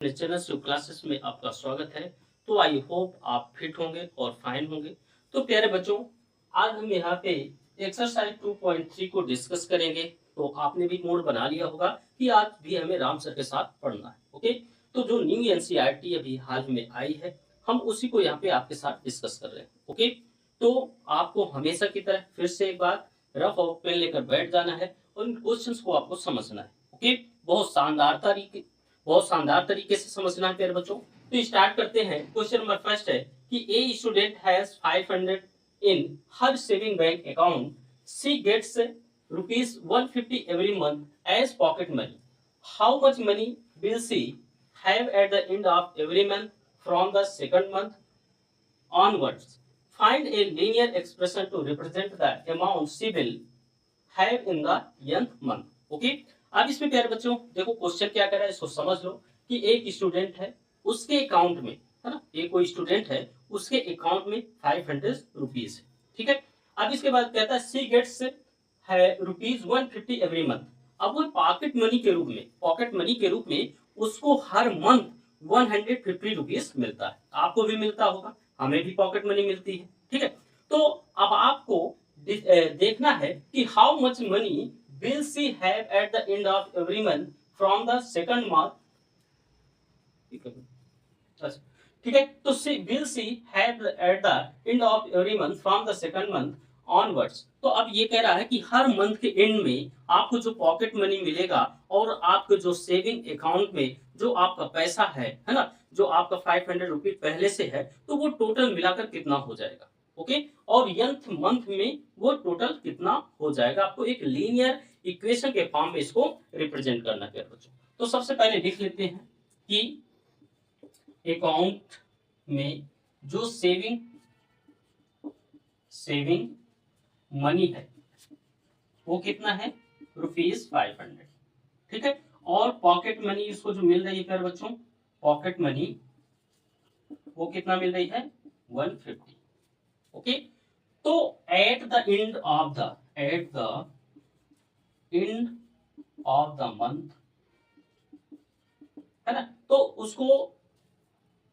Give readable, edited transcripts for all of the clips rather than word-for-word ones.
अपने channel Shiv classes में आपका स्वागत है। तो आई होप आप फिट होंगे और फाइन होंगे। तो प्यारे बच्चों, आज हम यहाँ पे एक्सरसाइज 2.3 को डिस्कस करेंगे। तो आपने भी मूड बना लिया होगा कि आज भी हमें राम सर के साथ पढ़ना है। ओके, तो जो न्यू एनसीईआरटी अभी हाल में आई है, हम उसी को यहाँ पे आपके साथ डिस्कस कर रहे हैं। ओके, तो आपको हमेशा की तरह फिर से एक बार रफ और पेन लेकर बैठ जाना है और इन क्वेश्चंस को आपको समझना है। ओके, बहुत शानदार तरीके से समझना है प्यारे बच्चों। तो स्टार्ट करते हैं। क्वेश्चन नंबर फर्स्ट है कि a student has 500 in her saving bank account. She gets rupees 150 every month as pocket money. How much money will she have at the end of every month from the second month onwards? Find a linear expression to represent the amount she will have in the nth month. Okay? अब इसमें प्यारे बच्चों देखो question क्या कर रहा है, इसको समझ लो कि एक स्टूडेंट है, उसके अकाउंट में है ना, एक कोई स्टूडेंट है, उसके अकाउंट में 500 रुपीज है। ठीक है, अब इसके बाद कहता है सी गेट्स है रुपीज 150 एवरी मंथ। अब वो पॉकेट मनी के रूप में उसको हर मंथ 150 रुपीज मिलता है। आपको भी मिलता होगा, हमें भी पॉकेट मनी मिलती है। ठीक है, तो अब आपको देखना है कि how much money will she have at the end of every month from the second month. ठीक है, तो she will she have at the end of every month from the second month onwards. तो अब ये कह रहा है कि हर मंथ के एंड में आपको जो पॉकेट मनी मिलेगा और आपके जो सेविंग अकाउंट में जो आपका पैसा है ना, जो आपका 500 रुपीज पहले से है, तो वो टोटल मिलाकर कितना हो जाएगा। ओके, और nth मंथ में वो टोटल कितना हो जाएगा, आपको एक लीनियर इक्वेशन के फॉर्म में इसको रिप्रेजेंट करना है बच्चों। तो सबसे पहले लिख लेते हैं कि अकाउंट में जो सेविंग मनी है वो कितना है, रुपीज 500। ठीक है, और पॉकेट मनी इसको जो मिल रही है प्यारे बच्चों, पॉकेट मनी वो कितना मिल रही है, 150। ओके, तो eight the end of the month है ना, तो उसको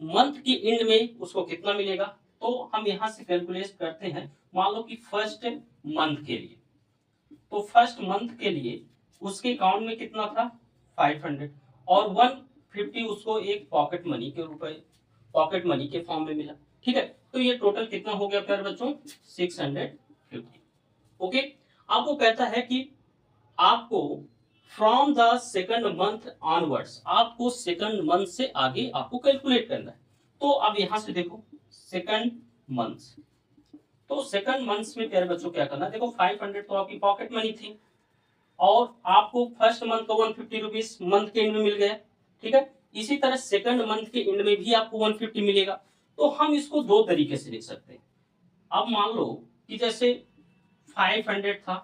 मंथ के एंड में उसको कितना मिलेगा। तो हम यहां से कैलकुलेट करते हैं। मान लो कि फर्स्ट मंथ के लिए, तो फर्स्ट मंथ के लिए उसके अकाउंट में कितना था, 500, और 150 उसको एक पॉकेट मनी के फॉर्म में मिला। ठीक है, तो ये टोटल कितना हो गया प्यारे बच्चों, 650। ओके, अब वो कहता है कि आपको from the second month onwards, आपको सेकंड मंथ से आगे आपको कैलकुलेट करना है। तो अब यहां से देखो सेकंड मंथ, तो सेकंड मंथ में प्यारे बच्चों क्या करना है, देखो 500 तो आपकी पॉकेट मनी थी और आपको फर्स्ट मंथ का 150 रुपीज मंथ के एंड में मिल गया। ठीक है, इसी तरह सेकंड मंथ के एंड में भी आपको 150 मिलेगा। तो हम इसको दो तरीके से लिख सकते हैं। अब मान लो कि जैसे 500 था,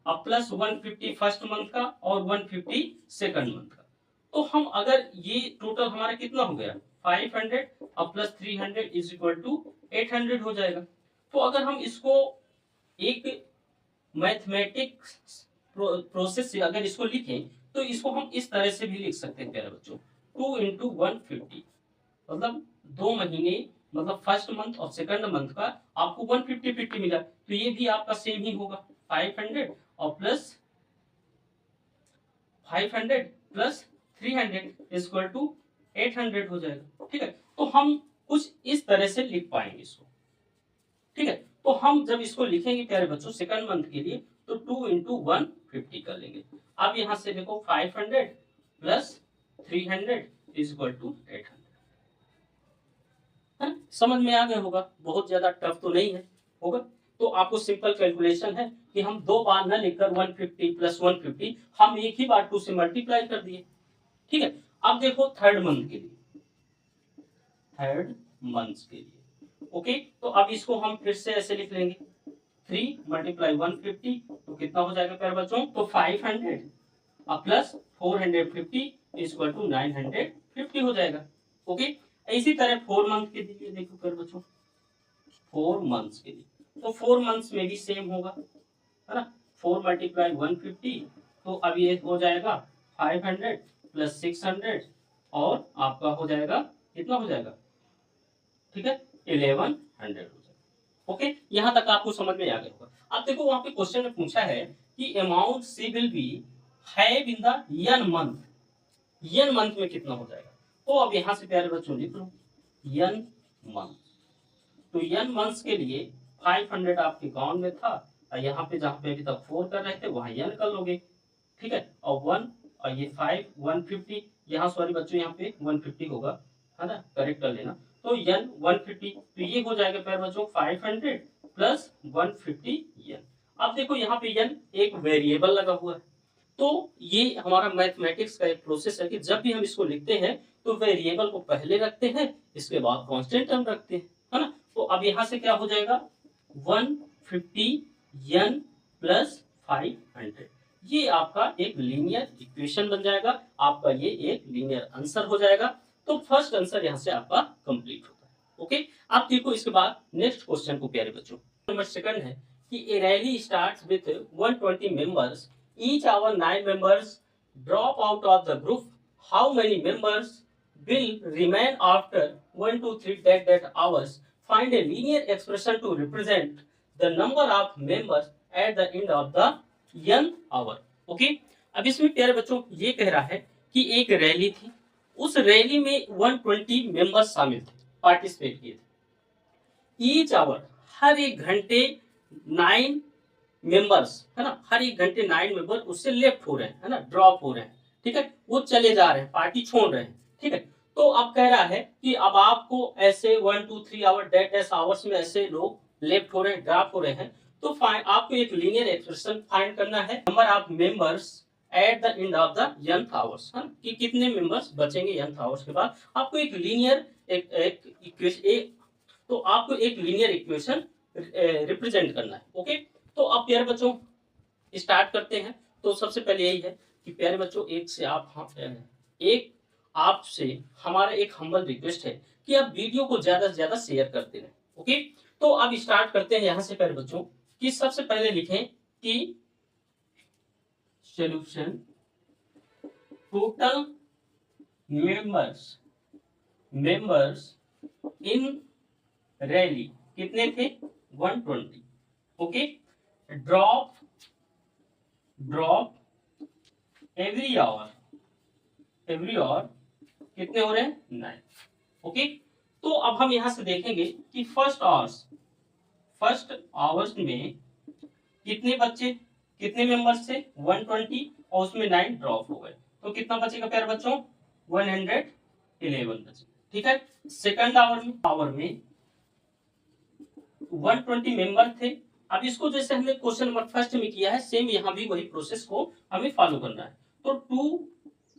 अब प्लस 150 फर्स्ट मंथ का और 150 सेकंड मंथ का, तो हम अगर ये टोटल हमारा कितना हो गया, 500 और प्लस 300 इज इक्वल टू 800 हो जाएगा। तो अगर हम इसको एक मैथमेटिक्स प्रोसेस से अगर इसको लिखें, तो इसको हम इस तरह से भी लिख सकते हैं प्यारे बच्चों, 2 इंटू 150, मतलब 2 महीने, मतलब फर्स्ट मंथ और सेकंड मंथ का आपको 150 मिला। तो ये भी आपका सेम ही होगा, 500 और प्लस 500 प्लस 300 इक्वल टू 800 हो जाएगा। ठीक है, तो हम कुछ इस तरह से लिख पाएंगे इसको। ठीक है, तो हम जब इसको लिखेंगे प्यारे बच्चों सेकंड मंथ के लिए, तो 2 इंटू 150 कर लेंगे। अब यहां से देखो 500 प्लस 300 इज इक्वल टू 800। समझ में आ गया होगा, बहुत ज्यादा टफ तो नहीं है होगा। तो आपको सिंपल कैलकुलेशन है कि हम दो बार न लिखकर 150 प्लस 150 हम एक ही बार 2 से मल्टीप्लाई कर दिए। ठीक है, अब देखो थर्ड मंथ के लिए ओके, तो अब इसको हम फिर से ऐसे लिख लेंगे, 3 मल्टीप्लाई 150 तो कितना हो जाएगा प्यारे बच्चों, तो 500 और प्लस 450 इक्वल टू 950 हो जाएगा। ओके, इसी तरह 4 मंथ के लिए देखो प्यारे बच्चों, 4 मंथ्स के लिए, तो 4 मंथ्स में भी सेम होगा, है ना, 4 मल्टीप्लाई 150, तो अब ये हो जाएगा 500 प्लस 600 और आपका हो जाएगा कितना हो जाएगा, ठीक है, 1100 हो जाएगा। ओके, यहाँ तक आपको समझ में आ गया होगा। अब देखो वहां पे क्वेश्चन में पूछा है कि amount she will be have in the nth month, nth month में कितना हो जाएगा। तो अब यहाँ से प्यारे बच्चों लिख लो यन मंथ। तो यन मंथ्स के लिए 500 आपके अकाउंट में था, और यहाँ पे जहाँ पे अभी तक 4 कर रहे थे वहां यन कर लोगे, ठीक है, और 1 और ये 5 150, यहाँ सॉरी बच्चों यहाँ पे 150 होगा, है ना, करेक्ट कर लेना। तो यन 150, तो ये हो जाएगा प्यारे बच्चों 500 प्लस 150 यन। अब देखो यहाँ पे यन एक वेरिएबल लगा हुआ है, तो ये हमारा मैथमेटिक्स का एक प्रोसेस है कि जब भी हम इसको लिखते हैं तो वेरिएबल को पहले रखते हैं, इसके बाद कांस्टेंट टर्म रखते हैं, है ना। तो अब यहाँ से क्या हो जाएगा 150 यन प्लस 500, ये आपका एक लीनियर इक्वेशन बन जाएगा, आपका ये एक लीनियर आंसर हो जाएगा। तो फर्स्ट आंसर यहाँ से आपका कंप्लीट होता है। ओके, अब देखो इसके बाद नेक्स्ट क्वेश्चन को प्यारे बच्चों, नंबर सेकंड है कि a rally starts with 120 members, each our 9 members drop out of the group, how many members will remain after 1 2 3 that hours, find a linear expression to represent the number of members at the end of the n hour। Okay, अब इसमें प्यारे बच्चों ये कह रहा है कि एक रैली थी, उस रैली में 120 मेंबर्स शामिल थे, पार्टिसिपेट किए थे। ईच आवर, हर एक घंटे 9 मेंबर्स, है ना, हर एक घंटे 9 मेंबर उससे लेफ्ट हो रहे हैं, है ना, ड्रॉप हो रहे हैं, ठीक है, वो चले जा रहे हैं, पार्टी छोड़ रहे हैं, ठीक है। तो अब कह रहा है कि अब आपको ऐसे 1 2 3 आवर डेट आवर्स में ऐसे लोग लेफ्ट हो रहे हैं, ड्रॉप हो रहे हैं, तो आपको एक लीनियर एक्सप्रेशन फाइंड करना है number of members eight the end of the nth hours, है कि कितने मेंबर्स बचेंगे nth आवर्स के बाद। आपको एक लीनियर इक्वेशन, तो आपको एक लीनियर इक्वेशन रिप्रेजेंट करना है। ओके, तो अब प्यारे बच्चों स्टार्ट करते हैं। तो सबसे पहले यही है कि प्यारे बच्चों एक आपसे हमारा एक हम्बल रिक्वेस्ट है कि आप वीडियो को ज्यादा से ज्यादा शेयर करते रहें। ओके, तो अब स्टार्ट करते हैं यहाँ से प्यारे बच्चों कि सबसे पहले लिखें कि solution total members in rally कितने थे 120। ओके, ड्रॉप एवरी आवर कितने हो रहे हैं 9। ओके, तो अब हम यहां से देखेंगे कि फर्स्ट आवर्स में कितने बच्चे, कितने मेंबर्स थे 120 और उसमें 9 ड्रॉप हो गए, तो कितना बचेगा प्यारे बच्चों 111 बचे, ठीक है। सेकंड आवर में 120 मेंबर थे। अब इसको जैसे हमने क्वेश्चन नंबर फर्स्ट में किया है, सेम यहाँ भी वही प्रोसेस को हमें फॉलो करना है। तो 2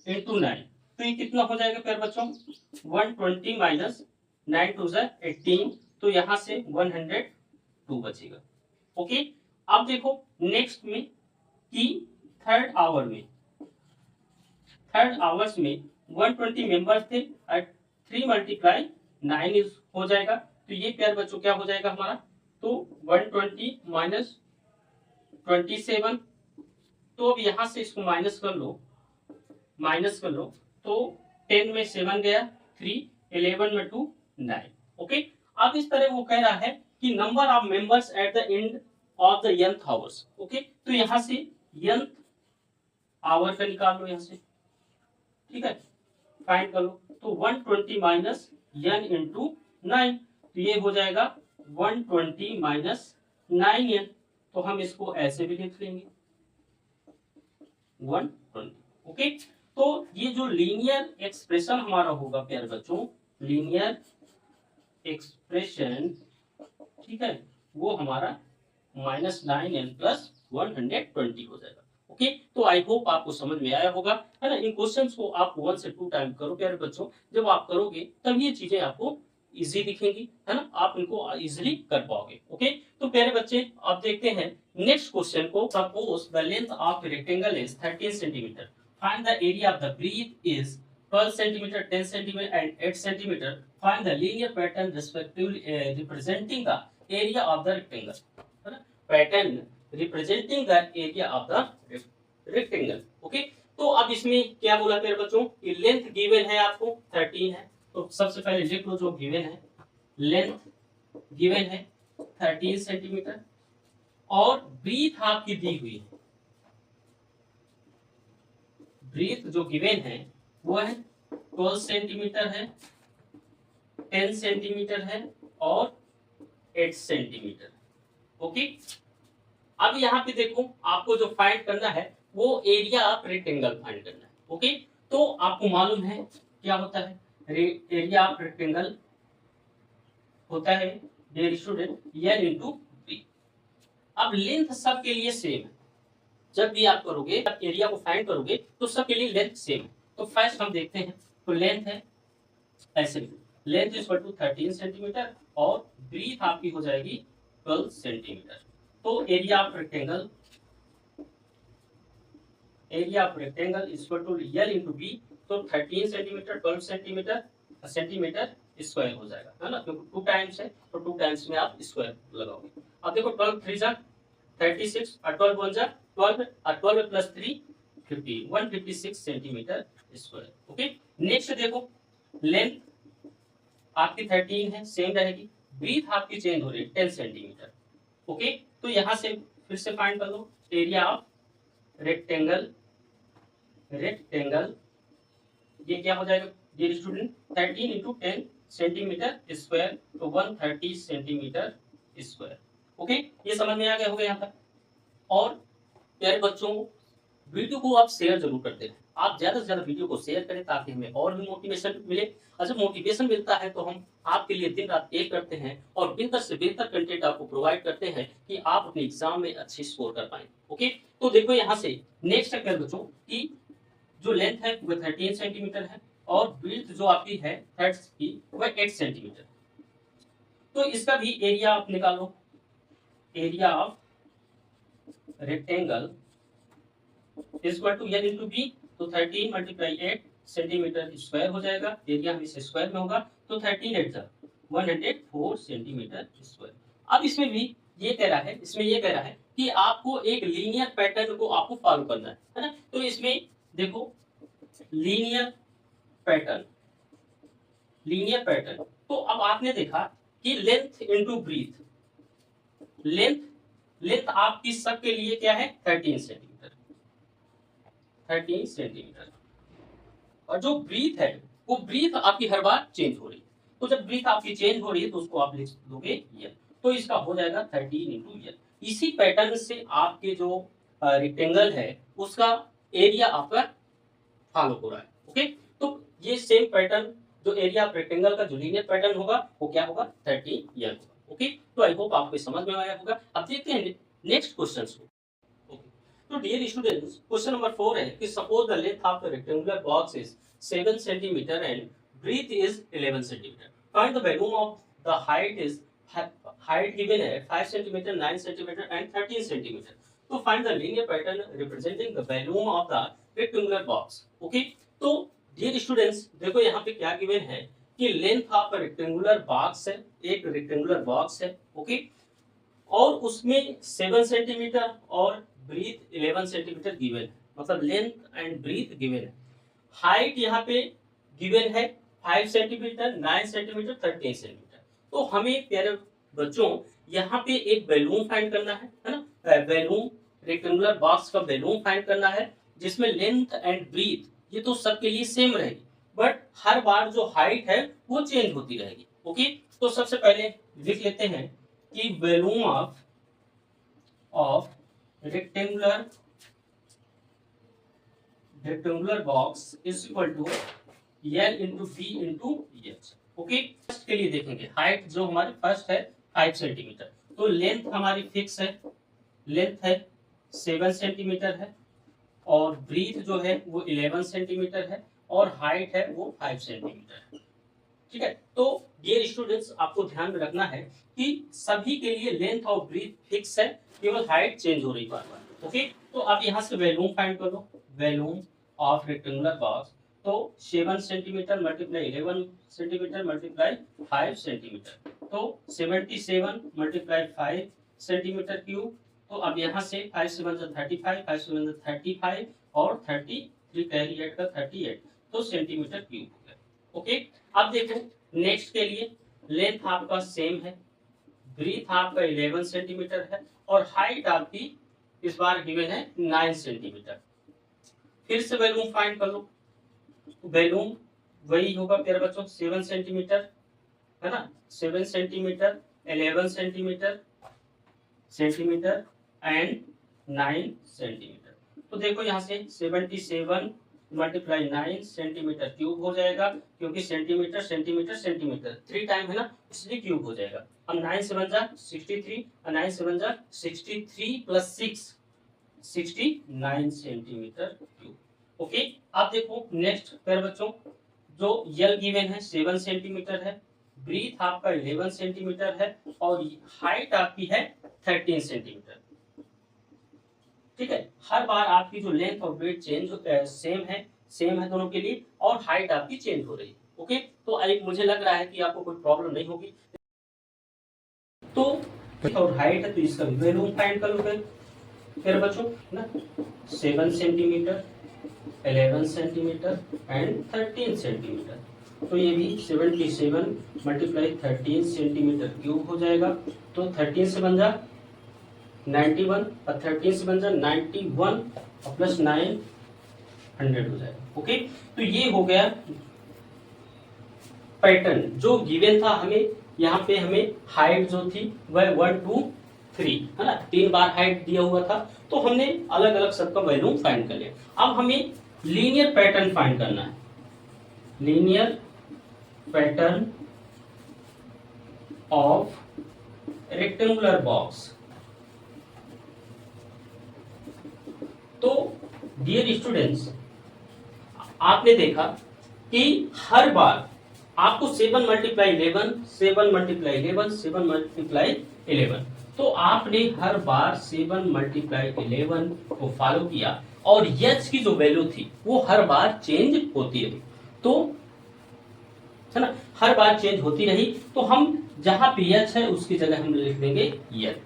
× 9, तो ये कितना हो जाएगा प्यारे बच्चों 120 माइनस 9 2 18, तो यहाँ से 102 बचेगा। ओके, अब देखो नेक्स्ट में कि थर्ड आवर्स में 120 मेंबर्स थे, 3 × 9 हो जाएगा, तो ये प्यारे बच्चों क्या हो जाएगा हमारा, तो 120 माइनस 27, तो अब यहां से इसको माइनस कर लो, तो 10 में 7 गया 3, 11 में 2 9। ओके, अब इस तरह वो कह रहा है कि number of members eight the end of the nth hours. Okay, तो यहां से nth आवर का निकाल लो यहां से, ठीक है, फाइंड कर लो, तो 120 माइनस n इंटू 9, तो ये हो जाएगा 120 माइनस 9n, तो हम इसको ऐसे भी लिख लेंगे 120। ओके, तो ये जो लीनियर एक्सप्रेशन हमारा होगा प्यारे बच्चों, लीनियर एक्सप्रेशन, ठीक है, वो हमारा -9n प्लस 120 हो जाएगा। ओके, तो आई होप आपको समझ में आया होगा, है ना। इन क्वेश्चंस को आप 1 से 2 टाइम करो प्यारे बच्चों, जब आप करोगे तब ये चीजें आपको इजी दिखेंगी, है ना, आप इनको इजीली कर पाओगे। ओके, तो प्यारे बच्चे आप देखते हैं नेक्स्ट क्वेश्चन को। Suppose the length of rectangle is 13 centimetre, find the area of the breadth is 12 centimetre, 10 centimetre and 8 centimetre, find the linear pattern respectively representing the area of the rectangle, है ना, pattern representing the area of the rectangle. Okay, तो अब इसमें क्या बोला मेरे बच्चों कि लेंथ गिवन है आपको 13 है, तो सबसे पहले लिख लो जो गिवन है, लेंथ गिवन है 13 सेंटीमीटर और ब्रीथ आपकी दी हुई है, ब्रीथ जो गिवन है वो है 12 सेंटीमीटर है, 10 सेंटीमीटर है और 8 सेंटीमीटर। ओके, अब यहाँ पे देखो आपको जो फाइंड करना है वो एरिया ऑफ रेक्टेंगल फाइंड करना है। ओके, तो आपको मालूम है क्या होता है, एरिया ऑफ रेक्टेंगल होता है dear student L into B. अब लेंथ सबके लिए सेम है, जब भी आप करोगे, जब एरिया को फाइंड करोगे तो सबके लिए लेंथ सेम है। तो फर्स्ट हम देखते हैं, तो लेंथ है ऐसे, length is equal to 13 centimetre और ब्रीथ आपकी हो जाएगी 12 सेंटीमीटर। तो area of rectangle is equal to L into B, तो 13 सेंटीमीटर 12 सेंटीमीटर स्क्वायर हो जाएगा, है ना, क्योंकि 2 टाइम्स है तो 2 टाइम्स में आप स्क्वायर लगाओगे। अब देखो 12 3 जा 36 और 12 1 जा 12 और 12 plus 3 15 156 centimetre square. Okay, next देखो लेंथ आपकी 13 है, सेम रहेगी, ब्रीथ आपकी चेंज हो रही है 10 सेंटीमीटर। ओके, तो यहां से फिर से फाइंड कर लो एरिया ऑफ रेक्टेंगल ये क्या हो जाएगा dear student 13 into 10 centimetre square, तो 130 सेंटीमीटर स्क्वायर। ओके, ये समझ में आ गया होगा यहाँ तक। और प्यारे बच्चों, वीडियो को आप शेयर जरूर करते हैं, आप ज्यादा से ज्यादा वीडियो को शेयर करें ताकि हमें और भी मोटिवेशन मिले, और जब मोटिवेशन मिलता है तो हम आपके लिए दिन रात एक करते हैं और बेहतर से बेहतर कंटेंट आपको प्रोवाइड करते हैं कि आप अपने एग्जाम में अच्छी स्कोर कर पाए। ओके, तो देखो यहाँ से नेक्स्ट है प्यारे बच्चों की जो लेंथ है वो 13 सेंटीमीटर है और ब्रीथ जो आपकी है थ्रेड्स की वह 8 सेंटीमीटर। तो इसका भी एरिया आप निकालो, area of rectangle is equal to L into B, तो 13 मल्टीप्लाई 8 सेंटीमीटर स्क्वायर हो जाएगा, एरिया हमेशा स्क्वायर में होगा, तो 13 8 जा 104 सेंटीमीटर स्क्वायर। अब इसमें भी ये कह रहा है, इसमें ये कह रहा है कि आपको एक लीनियर पैटर्न को आपको फॉलो करना है ना। तो इसमें देखो लीनियर पैटर्न, तो अब आपने देखा कि लेंथ इंटू ब्रीथ, लेंथ आपकी सबके लिए क्या है 13 सेंटीमीटर और जो ब्रीथ है वो ब्रीथ आपकी हर बार चेंज हो रही है, तो जब ब्रीथ आपकी चेंज हो रही है तो उसको आप लिख दोगे L, तो इसका हो जाएगा 13 इंटू L। इसी पैटर्न से आपके जो रेक्टेंगल है उसका एरिया आपका फॉलो हो रहा है। ओके, तो ये सेम पैटर्न जो एरिया ऑफ रेक्टेंगल का जो लीनियर पैटर्न होगा वो क्या होगा 13 L होगा। ओके, तो आई होप आपको समझ में आया होगा। अब देखते हैं नेक्स्ट क्वेश्चन को। तो डियर स्टूडेंट्स, क्वेश्चन नंबर 4 है कि suppose the length of the rectangular box is 7 centimetre and breadth is 11 centimetre, find the value of the height given है 5 सेंटीमीटर 9 सेंटीमीटर एंड 13 सेंटीमीटर, तो find the linear pattern representing the value of the rectangular box. Okay, तो dear students देखो यहाँ पे क्या given है कि length of rectangular box है, एक रेक्टेंगुलर बॉक्स है। ओके, और उसमें 7 सेंटीमीटर और ब्रीथ 11 सेंटीमीटर गिवन है, मतलब लेंथ एंड ब्रीथ गिवन है। हाइट यहाँ पे गिवन है 5 सेंटीमीटर 9 सेंटीमीटर 13 सेंटीमीटर। तो हमें प्यारे बच्चों यहाँ पे एक बैलून फाइंड करना है ना, बैलून रेक्टेंगुलर बॉक्स का बैलून फाइंड करना है जिसमें लेंथ एंड ब्रीथ ये तो सबके लिए सेम रहेगी, बट हर बार जो हाइट है वो चेंज होती रहेगी। ओके, तो सबसे पहले लिख लेते हैं कि volume of rectangular box is equal to L into B into H. Okay, first के लिए देखेंगे हाइट जो हमारे फर्स्ट है 5 सेंटीमीटर, तो लेंथ हमारी फिक्स है, लेंथ है 7 सेंटीमीटर है और ब्रीथ जो है वो 11 सेंटीमीटर है और हाइट है वो 5 सेंटीमीटर है। ठीक है, तो डियर स्टूडेंट्स आपको ध्यान में रखना है कि सभी के लिए लेंथ और ब्रीथ फिक्स है, केवल हाइट चेंज हो रही बार बार। ओके, तो आप यहाँ से वॉल्यूम फाइंड कर लो, वॉल्यूम ऑफ रेक्टेंगुलर बॉक्स, तो 7 centimetre multiply 11 centimetre multiply 5 centimetre, तो 77 मल्टीप्लाई 5 सेंटीमीटर क्यूब। तो अब यहाँ से 5 7 35 5 7 35 और 35 3 कैरी 8 का 38, तो सेंटीमीटर क्यूब हो गया। ओके, अब देखो नेक्स्ट के लिए लेंथ आपका सेम है, ब्रीथ आपका 11 सेंटीमीटर है और हाइट आपकी इस बार गिवन है 9 सेंटीमीटर। फिर से वैल्यूम फाइंड कर लो, तो वैल्यूम वही होगा प्यारे बच्चों, 7 सेंटीमीटर है ना, 7 centimetre, 11 centimetre centimetre and 9 centimetre. तो देखो यहाँ से 77 मल्टीप्लाई 9 सेंटीमीटर क्यूब हो जाएगा, क्योंकि सेंटीमीटर सेंटीमीटर सेंटीमीटर 3 टाइम है ना, इसलिए क्यूब हो जाएगा। अब 9 से बन जा 63 और 9 से बन जा 63 प्लस 6 69 सेंटीमीटर क्यूब। ओके, अब देखो नेक्स्ट प्यारे बच्चों, जो यल गिवन है 7 सेंटीमीटर है, ब्रीथ आपका 11 सेंटीमीटर है और हाइट आपकी है 13 सेंटीमीटर। ठीक है, हर बार आपकी जो लेंथ और ब्रीथ सेम है दोनों के लिए, और हाइट आपकी चेंज हो रही है। ओके, तो मुझे लग रहा है कि आपको कोई प्रॉब्लम नहीं होगी। तो और हाइट है तो इसका वैल्यू फाइंड कर लो फिर बच्चों ना, 7 सेंटीमीटर, 11 सेंटीमीटर एंड 13 सेंटीमीटर। तो ये भी 77 मल्टीप्लाई 13 सेंटीमीटर क्यूब हो जाएगा। तो 13 से बन जा 91 और 13 से बन जा 91 और प्लस 9 100 हो जाएगा। ओके, तो ये हो गया पैटर्न जो गिवन था हमें। यहाँ पे हमें हाइट जो थी वह 1 2 3 है ना, 3 बार हाइट दिया हुआ था, तो हमने अलग अलग सबका वैल्यू फाइंड कर लिया। अब हमें लीनियर पैटर्न फाइंड करना है, linear pattern of rectangular box. तो डियर स्टूडेंट्स, आपने देखा कि हर बार आपको 7 मल्टीप्लाई 11, 7 मल्टीप्लाई 11, 7 मल्टीप्लाई 11, तो आपने हर बार 7 मल्टीप्लाई 11 को फॉलो किया और एच की जो वैल्यू थी वो हर बार चेंज होती रही, तो है ना, हर बार चेंज होती रही। तो हम जहां पे एच है उसकी जगह हम लिख देंगे यल।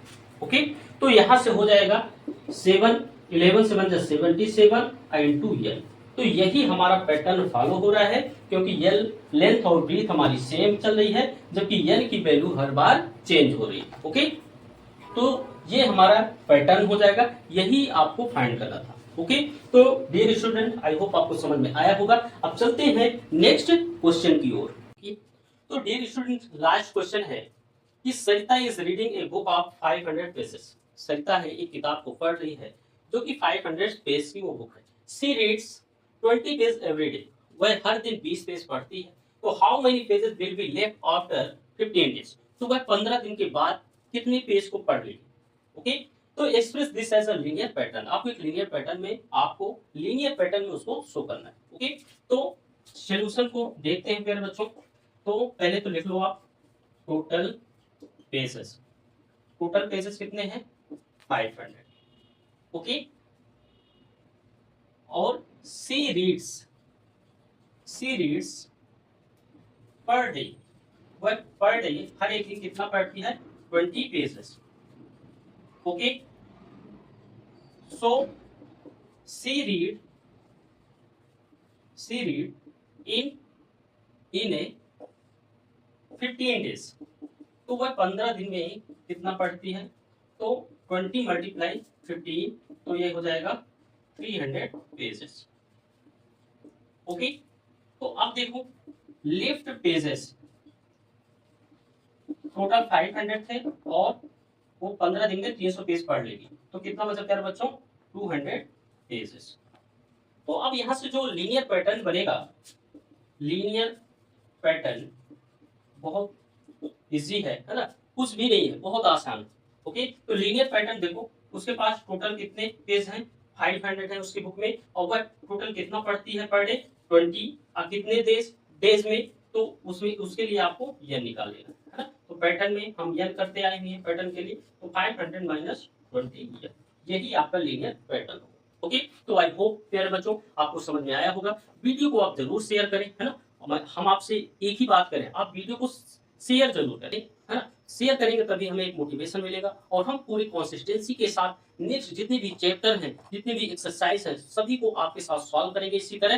ओके, तो यहां से हो जाएगा 7 11 से बन जाए 77 इंटू यल। तो यही हमारा पैटर्न फॉलो हो रहा है, क्योंकि यल लेंथ और ब्रीथ हमारी सेम चल रही है, जबकि यल की वैल्यू हर बार चेंज हो रही है। ओके, तो ये हमारा पैटर्न हो जाएगा, यही आपको फाइंड करना था। ओके, तो डियर स्टूडेंट, आई होप आपको समझ में आया होगा। अब चलते हैं नेक्स्ट क्वेश्चन की ओर। तो डियर स्टूडेंट, लास्ट क्वेश्चन है कि Sarita is reading a book of 500 pages. Sarita है एक किताब को पढ़ रही है जो कि 500 पेज की वो बुक है। सी रीड्स 20 पेज एवरी डे, वह हर दिन 20 पेज पढ़ती है। तो how many pages will be left after 15 days, तो वह 15 दिन के बाद कितने पेज को पढ़ लेगी। ओके, तो express this as a linear pattern. आपको एक लीनियर पैटर्न में आपको लीनियर पैटर्न में उसको शो करना है। ओके, तो सॉल्यूशन को देखते हैं प्यारे बच्चों। तो पहले तो लिख लो आप टोटल पेजेस। टोटल पेजेस कितने हैं 500। ओके, और सी रीड्स पर डे, वह पर डे हर एक दिन कितना पढ़ती है 20 pages. Okay, so she read in a 15 days, तो वह 15 दिन में कितना पढ़ती है, तो 20 मल्टीप्लाई 15, तो ये हो जाएगा 300 पेजेस। ओके, तो अब देखो लेफ्ट पेजेस टोटल 500 थे और वो 15 दिन में 300 पेज पढ़ लेगी, तो कितना बचा प्यारे बच्चों 200 पेजेस। तो अब यहां से जो लीनियर पैटर्न बनेगा, लीनियर पैटर्न बहुत इजी है ना, कुछ भी नहीं है, बहुत आसान। ओके, तो लीनियर पैटर्न देखो, उसके पास टोटल कितने पेज हैं 500 है उसकी बुक में, और वह टोटल कितना पढ़ती है पर डे 20, कितने डेज में, तो उसमें उसके लिए आपको ये निकाल लेना है ना। तो पैटर्न में हम ये करते आए हैं पैटर्न के लिए, तो 500 माइनस 20, यही आपका लीनियर पैटर्न होगा। ओके, तो आई होप प्यारे बच्चों आपको समझ में आया होगा। वीडियो को आप जरूर शेयर करें, है ना। हम आपसे एक ही बात करें, आप वीडियो को शेयर जरूर करें, है ना। शेयर करेंगे तभी हमें एक मोटिवेशन मिलेगा और हम पूरी कंसिस्टेंसी के साथ नेक्स्ट जितने भी चैप्टर हैं, जितने भी एक्सरसाइज है, सभी को आपके साथ सॉल्व करेंगे। इसी तरह